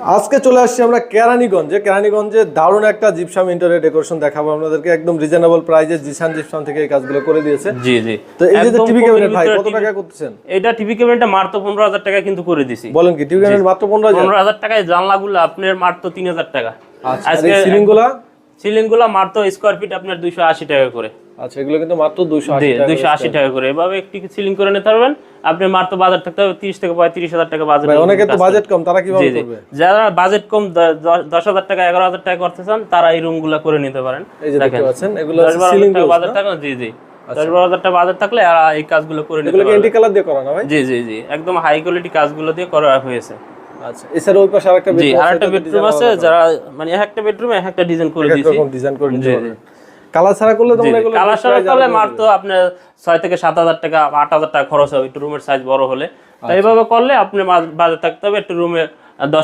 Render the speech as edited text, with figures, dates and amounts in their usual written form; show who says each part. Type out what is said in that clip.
Speaker 1: আজকে চলে আসছি আমরা কেরানীগঞ্জে দারুণ একটা জিপসাম ইন্টেরিয়র ডেকোরেশন দেখাবো আপনাদেরকে, একদম রিজনেবল প্রাইসে জিসান জিপসাম থেকে এই কাজগুলো করে দিয়েছে।
Speaker 2: জি জি।
Speaker 1: তো এই যে টিভি ক্যাবিনেট ভাই কত টাকা করতেছেন?
Speaker 2: এটা টিভি ক্যাবিনেটটা মাত্র 15000 টাকা কিন্তু করে দিছি।
Speaker 1: বলেন কি টিভি ক্যাবিনেট মাত্র
Speaker 2: 15000 টাকায়, জানলাগুলো আপনার মাত্র 3000 টাকা।
Speaker 1: আজকে
Speaker 2: সিলিংগুলো মাত্র স্কয়ার ফিট আপনার 280 টাকা করে।
Speaker 1: আচ্ছা, এগুলো কিন্তু মাত্র 280
Speaker 2: টাকা করে। এভাবে একটি সিলিং করে নিতে পারবেন আপনি। মাত্র বাজেট থাকতে হবে 30 থেকে 35000 টাকা বাজেট।
Speaker 1: ভাই অনেকে তো বাজেট কম, তারা কিভাবে করবে?
Speaker 2: যারা বাজেট কম 10000 টাকা 11000 টাকা করতে চান তারা এই রুমগুলো করে নিতে পারেন।
Speaker 1: এই যে দেখতে পাচ্ছেন এগুলো
Speaker 2: সিলিং বাজেট থাকে। জি জি, 10-12 টাকা বাজেট থাকলে এই কাজগুলো করে নিতে পারবেন।
Speaker 1: এগুলো এন্টি কালার দিয়ে করা না ভাই?
Speaker 2: জি জি জি, একদম হাই কোয়ালিটি কাজগুলো দিয়ে করা হয়েছে।
Speaker 1: আচ্ছা, এছাড়া ওই পাশে আরেকটা বেডরুম আছে।
Speaker 2: জি, আরেকটা বেডরুম আছে, যারা মানে একটা বেডরুমে একটা ডিজাইন করে দিয়েছি।
Speaker 1: এরকম ডিজাইন করে দিতে পারবেন। কালার ছাড়া করলে তো মনে এগুলো
Speaker 2: কালার ছাড়া করলে মাত্র আপনার 6 থেকে 7000 টাকা 8000 টাকা খরচ হবে একটু রুমের সাইজ বড় হলে। তাই এইভাবে করলে আপনি বাজেট থাকতে হবে একটু রুমে